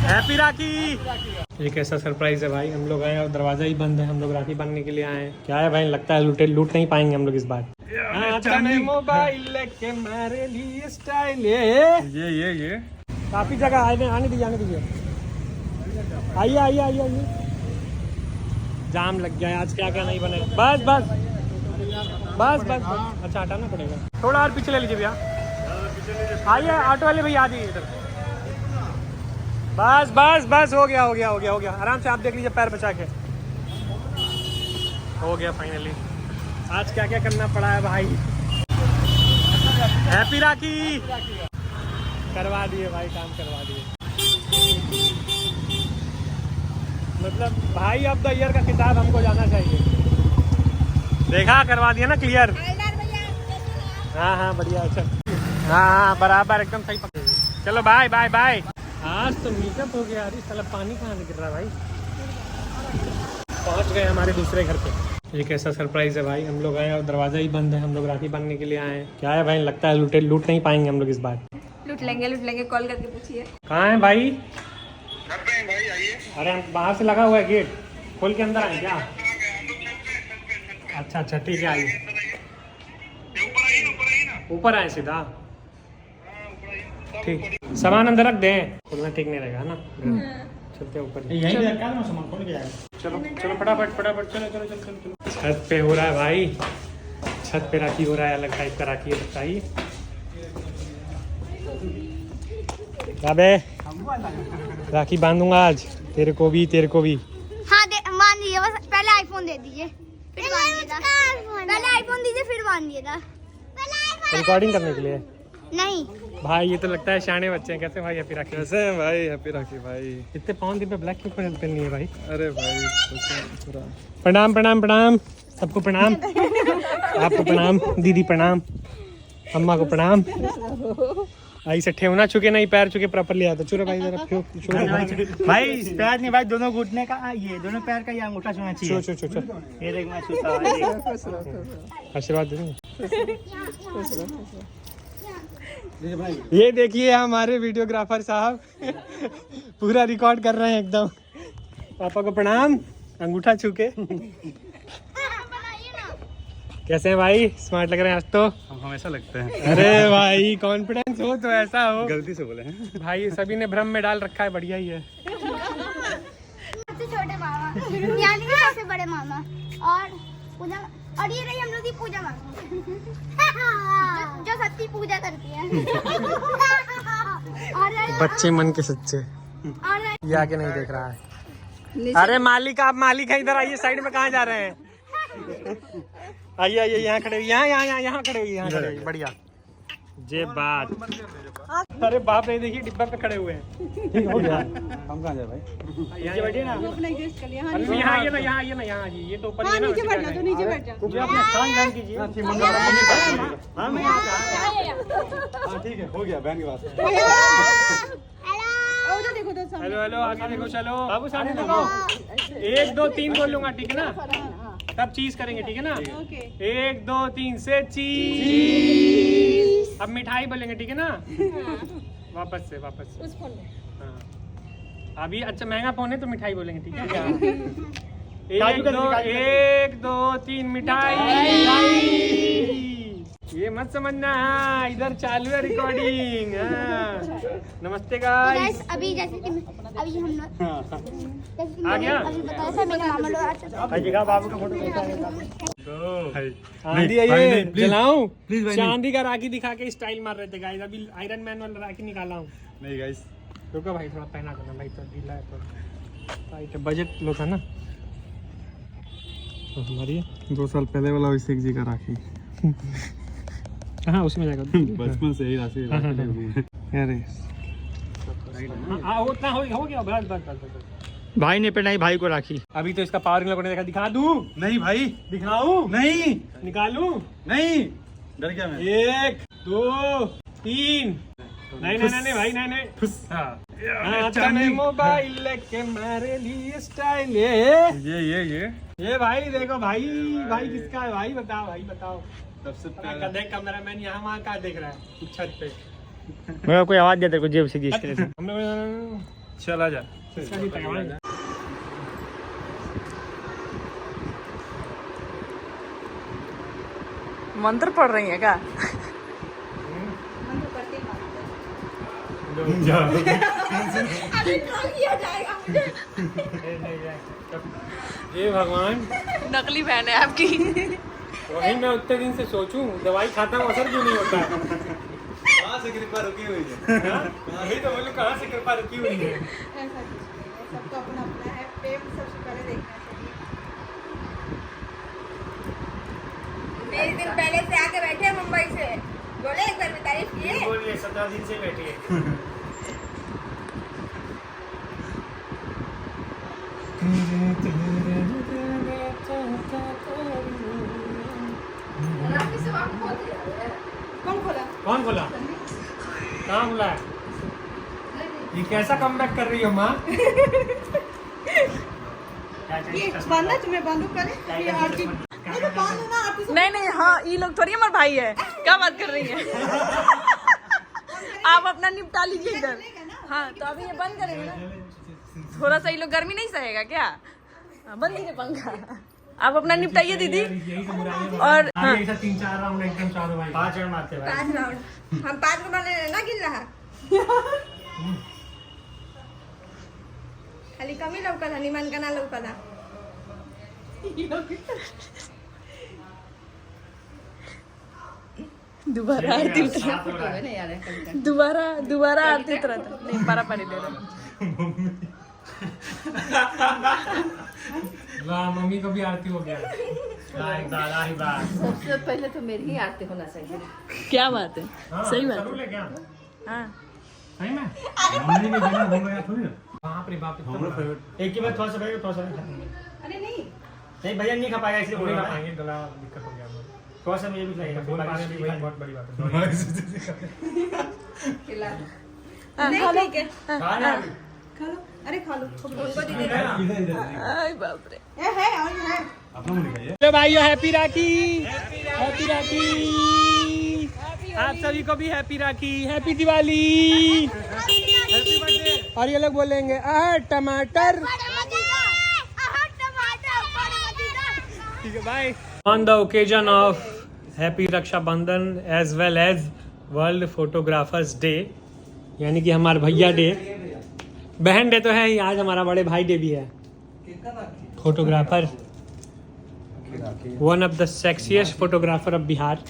Happy राखी। ये कैसा surprise है भाई, हम लोग आए और दरवाजा ही बंद है। हम लोग राखी बांधने के लिए आए हैं। क्या है भाई, लगता है लूट नहीं पाएंगे हम लोग इस बार। मोबाइल लेके मेरे लिए स्टाइल ये काफी जगह आने दीजिए। आइए। जाम लग गया है आज, क्या नहीं बने। बस। अच्छा हटाना पड़ेगा, थोड़ा और पीछे ले लीजिए भैया। आइए ऑटो वाले भैया आ जाइए इधर। बस हो गया। आराम से आप देख लीजिए, पैर बचा के। हो गया फाइनली। आज क्या करना पड़ा है भाई। हैप्पी राखी करवा दिए भाई, काम करवा दिए। मतलब भाई अब द ईयर का किताब हमको जाना चाहिए। देखा, करवा दिया ना क्लियर। हाँ बढ़िया। अच्छा हाँ बराबर एकदम सही पकड़। चलो बाय। आज तो मीटअप हो गया। अरे साला पानी कहाँ से गिर रहा है भाई। पहुँच गए हमारे दूसरे घर पे। ये कैसा सरप्राइज है भाई, हम लोग आए और दरवाजा ही बंद है। हम लोग राखी बांधने के लिए आए हैं। क्या है भाई, लगता है लूट नहीं पाएंगे हम लोग इस बार। लूट लेंगे, कॉल करके पूछिए। कहाँ है भाई? घर पे हैं भाई, आइए। अरे बाहर से लगा हुआ है गेट, खोल के अंदर आए क्या? अच्छा ठीक है, आइए। ऊपर आए सीधा। ठीक, सामान अंदर रख दें, खोलना ठीक नहीं रहेगा ना। चलते ऊपर, यहीं रखा है सामान, खोल के जाएगा। चलो फटाफट चलो। छत पे हो रहा है भाई, छत पे राखी हो रहा है। अलग टाइप का राखी है, बताइए बे। राखी बांधूंगा आज, तेरे को भी। हाँ मान दीजिए, बस पहले आईफोन दे दीजिए, फिर पहले आईफोन दीजिए, फिर मान दिएगा। रिकॉर्डिंग करने के लिए नहीं भाई। ये तो लगता है शाने बच्चे हैं। कैसे भाई हैप्पी राखी? कैसे हैं भाई? हैप्पी राखी भाई। इतने 5 दिन पे ब्लैक क्यों पहननी है भाई? अरे भाई प्रणाम सबको प्रणाम। आपको प्रणाम, दीदी प्रणाम, अम्मा को प्रणाम। भाई से ठेवना चुके नहीं, पैर चुके प्रॉपरली आता। चुरा भाई जरा भाई पैर नहीं भाई, दोनों घुटने का, ये दोनों पैर का ये अंगूठा छूना चाहिए। चो ये देख मैं छूता हूं। आशीर्वाद दे। ये देखिए हमारे वीडियोग्राफर साहब पूरा रिकॉर्ड कर रहे हैं एकदम। पापा को प्रणाम, अंगूठा छू के। कैसे हैं भाई? स्मार्ट लग रहे हैं आज तो। हम हमेशा लगते हैं। अरे भाई कॉन्फिडेंस हो तो ऐसा हो। गलती से बोले हैं भाई, सभी ने भ्रम में डाल रखा है, बढ़िया ही है। सबसे छोटे मामा, यानी कि सबसे बड़े मामा, और ये रही हम लोग की पूजा मामा, जो सच्ची पूजा करती है। बच्चे मन के सच्चे। ये आगे नहीं देख रहा है। अरे मालिक, आप मालिक है, इधर आइए। साइड में कहाँ जा रहे हैं? आइए यहाँ खड़े हुए, यहाँ खड़े हुए, बढ़िया। जे बात। अरे बाप रे, देखिए डिब्बा पे खड़े हुए हैं। ठीक हो गया। हम कहाँ जाए भाई? यहाँ बैठिए ना। यहाँ आइए ना, यहाँ आइए। ये तो ऊपर नीचे बैठ जा, तो नीचे बैठ जा। अपना स्थान जान कीजिए। ठीक है, हो गया बहन की बात। हेलो आगे देखो। चलो बाबू सामने देखो। 1 2 3 बोलूंगा, ठीक है ना? तब चीज करेंगे, ठीक है ना? 1 2 3 से चीज। अब मिठाई बोलेंगे, ठीक है ना? वापस से उस फोन में। हाँ अभी अच्छा महंगा फोन है तो मिठाई बोलेंगे, ठीक है? 1 2 3 मिठाई। ये मत समझना, हाँ इधर चालू है रिकॉर्डिंग। नमस्ते गाइस। अभी जैसे कि अभी हम लोग आ गया? अभी बताया था मेरे मामा लोग आज बाबू का फोटो आंधी है, जलाऊं? चांदी का राखी दिखा के स्टाइल मार रहे थे गाइस। अभी आयरन मैन वाला राखी निकाला हूँ। नहीं गाइस, रुको भाई, थोड़ा पहना करना भाई, तो ढीला है तो टाइट है। बजट लो था ना तो हमारी 2 साल पहले वाला अभिषेक जी का राखी। हाँ उसमें जाएगा। बचपन से ही राखी। अरे उतना हो गया। बस भाई ने पहनाई भाई को राखी। अभी तो इसका पावर इन लोगों ने देखा। दिखा दूं? नहीं भाई, दिखाऊं? नहीं निकालूं? नहीं, डर गया मैं। 1 2 3। नहीं भाई, नहीं। मोबाइल लेके मेरे लिए स्टाइल ये भाई देखो भाई किसका है भाई? बताओ। सबसे देख कैमरामैन यहाँ वहाँ का देख रहा है छत पे। मैं कोई आवाज देता है जेब से जिस तरह से। हम लोग चला जा मंत्र पढ़ रही है क्या? हे भगवान, नकली बहन है आपकी। वही मैं उतने दिन से सोचूं दवाई खाता हूँ असर क्यों नहीं होता है। कहाँ से कृपा रुकी हुई है वही तो बोलूं कहाँ से कृपा रुकी हुई है। सबको अपना अपना है, प्रेम सबसे पहले देखना चाहिए। 20 दिन पहले से आके बैठे हैं मुंबई से, बोले एक बार भी तारीफ किए। बोलिए 17 दिन से बैठी है। कौन खोला? कौन बोला? कहाँ बोला है? ये कैसा कमबैक कर रही हो माँ? ये बांधा तुम्हें बांधू करे? ये आरती तो बांधो ना आरती। नहीं नहीं, हाँ ये लोग थोड़ी हमारे भाई है, क्या बात कर रही है? आप अपना निपटा लीजिए इधर। हाँ तो अभी ये बंद करेंगे ना, थोड़ा सा ये लोग गर्मी नहीं सहेगा क्या? हाँ, बंद कीजिए पंखा। आप अपना निपटाइए दीदी। और हाँ 3-4 राउंड एकदम चारों भाई 5 राउंड मारते भाई। 5 राउंड हम 5 को मारने ना गिन रहा। खाली कमी लौका था, निमन का ना लौका था। दोबारा आरती उतरा, दोबारा आरती उतरा था। नहीं पारा पारी ले रहा। वाह मम्मी को भी आरती हो गया। सबसे पहले तो मेरी ही आरती होना चाहिए। क्या बात है, सही बात जरूर है। ले क्या? हाँ सही में मम्मी ने देना घूम गया थोड़ी ना। बाप रे बाप, एक ही बार थोड़ा सा भाई, थोड़ा सा अरे नहीं नहीं भैया नहीं खा पाएगा इसलिए बोल रहा है। गला दिक्कत हो गया थोड़ा सा, मुझे भी लगेगा बोल पाने भी भाई बहुत बड़ी बात है। खिला दो। नहीं ठीक है, खा ले अभी। खा लो। अरे खा लो, उनको दे दे। आई बाप रे, ये है और ये है। हेलो भाइयों, हैप्पी राखी, हैप्पी राखी। आप सभी को भी हैप्पी राखी, हैप्पी दिवाली। और ये लोग बोलेंगे टमाटर। ठीक है bye. On the occasion of happy Rakshabandhan as well as world photographers day, यानी कि हमारे भैया डे, बहन डे तो है ही, आज हमारा बड़े भाई डे भी है। Photographer, one of the sexiest photographer of Bihar,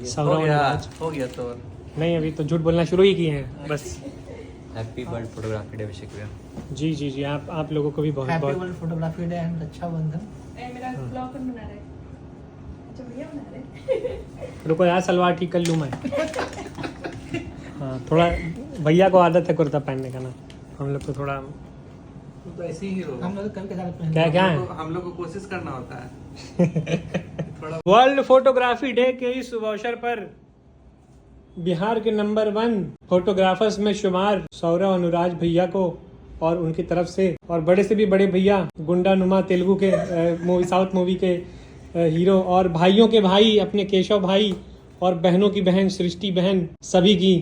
Sourav Anuraj. हो गया तो नहीं अभी तो झूठ बोलना शुरू ही किए हैं बस। Happy world photography day wish भैया। जी जी जी, आप लोगों को भी बहुत बहुत फोटोग्राफी डे एंड रक्षाबंधन। मेरा ब्लॉग कौन बना रहा है? अच्छा भैया बना रहे। रुको यार, सलवार ठीक कर लूँ मैं। हाँ थोड़ा भैया को आदत है कुर्ता पहनने का ना, हम लोग को थोड़ा तो ऐसे ही हो, हम लोग कल के साथ क्या क्या है। हम लोग को कोशिश करना होता है। वर्ल्ड फोटोग्राफी डे के इस शुभ अवसर पर बिहार के नंबर 1 फोटोग्राफर्स में शुमार सौरव अनुराज भैया को और उनकी तरफ से, और बड़े से भी बड़े भैया गुंडा नुमा तेलुगु के मूवी, साउथ मूवी के हीरो, और भाइयों के भाई अपने केशव भाई, और बहनों की बहन सृष्टि बहन, सभी की,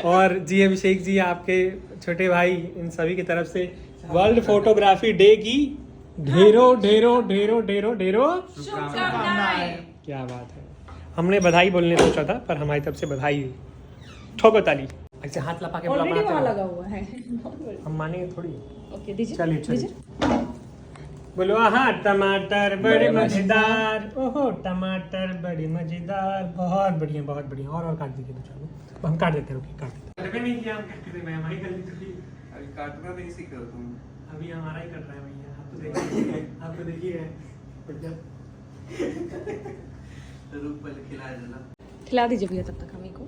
और जी अभिषेक जी आपके छोटे भाई, इन सभी की तरफ से वर्ल्ड फोटोग्राफी डे की ढेरों ढेरों ढेरों ढेरों ढेरों क्या बात है। हमने बधाई बोलने सोचा था पर हमारी तरफ से बधाई, ठोको ताली। ऐसे हाथ लपा के ऑलरेडी वहाँ बुलाते लगा हुआ है। हम मानेंगे थोड़ी। ओके दीजिए। चलिए चलिए बोलो हाँ टमाटर बड़े मजेदार, ओहो टमाटर बड़े मजेदार, बहुत बढ़िया बहुत बढ़िया। और काट दीजिए तो चलो, हम काट देते हैं, रुकिए काट देते हैं। नहीं किया हम काटते थे, मैं हमारी गलती थी। अभी काटना नहीं सीख रहा तुम। अभी हमारा ही कट रहा है भैया, आप तो देखिए, आप तो देखिए। तो रुक पहले खिलाया जला। खिला दीजिए भैया तब तक हमें को।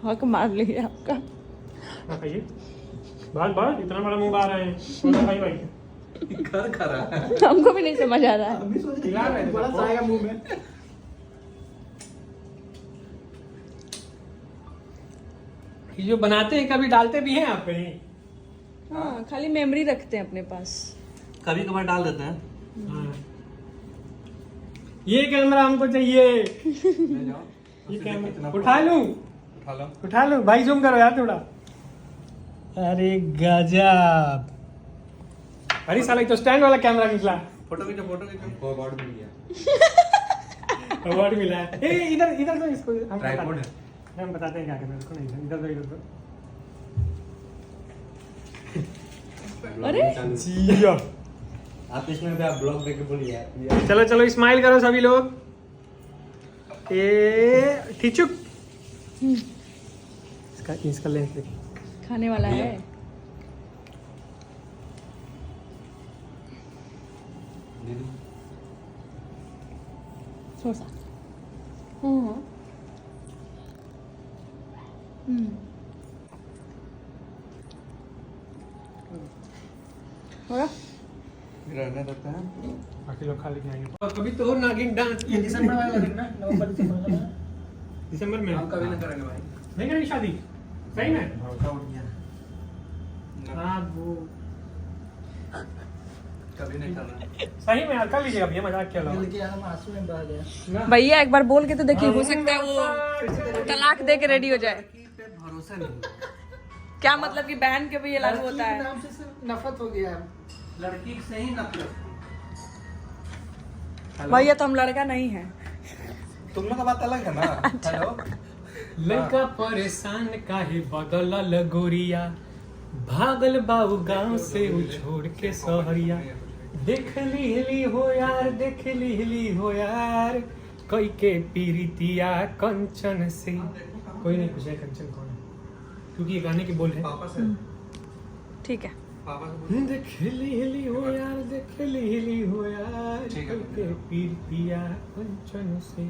हक मार लिया आपका। हाँ खाइए, बहुत बहुत इतना बड़ा मुंह आ रहा है भाई भाई। घर खा रहा है। हमको भी नहीं समझ आ रहा है। खिला रहे हैं बड़ा सा आएगा मुंह में। ये जो बनाते हैं कभी डालते भी हैं आप पे? हाँ खाली मेमोरी रखते हैं अपने पास। कभी कभार डाल देते हैं। हाँ। ये कैमरा हमको चाहिए। ले जाओ। ये कैमरा उठा लूं? उठा लो। उठा लो भाई, जूम करो यार थोड़ा। अरे गजब। अरे साला ये तो स्टैंड वाला कैमरा निकला। फोटो खींचो हमको अवार्ड मिल गया। अवार्ड मिला है। ए इधर इधर तो इसको हम ट्राइपॉड बताते हैं। हम बताते हैं क्या करना है उसको। नहीं इधर तो इधर तो। अरे जिया। आप इसमें भी आप ब्लॉग देख के बोलिए। चलो चलो स्माइल करो सभी लोग। ए ठिचुक। इसका लेंस देख। खाने वाला है। थोड़ा सा। होगा? रहने देते हैं। बाकी लोग खा लेके आएंगे। कभी तो नागिन डांस ये दिसंबर वाला देखना, नवंबर दिसंबर में हम कभी नहीं करेंगे भाई। नहीं करेंगे शादी सही में। भरोसा उठ गया। हाँ वो कभी नहीं करना। सही में यार कर लीजिएगा भैया, मजाक क्या लो। भैया एक बार बोल के तो देखिए, हो सकता है वो तलाक दे के रेडी हो जाए। पे भरोसा नहीं। क्या मतलब कि बहन के भी ये लागू होता है? नफरत हो गया है। लड़की से ही नफरत। भैया तो हम लड़का नहीं है। तुम लोग का बात अलग है ना। हेलो। लड़का परेशान काहे बदलल गोरिया, भागल बाबू गांव से उ छोड़ के सहरिया। देख ली हो यार, देख ली हो यार, कोई के पीरितिया कंचन से। कोई नहीं पूछे कंचन कौन है, क्योंकि ये गाने की बोल है। पापा से। ठीक है। पापा से। देख ली हो यार, देख ली हो यार, ठीक है। कोई के पीरितिया कंचन से।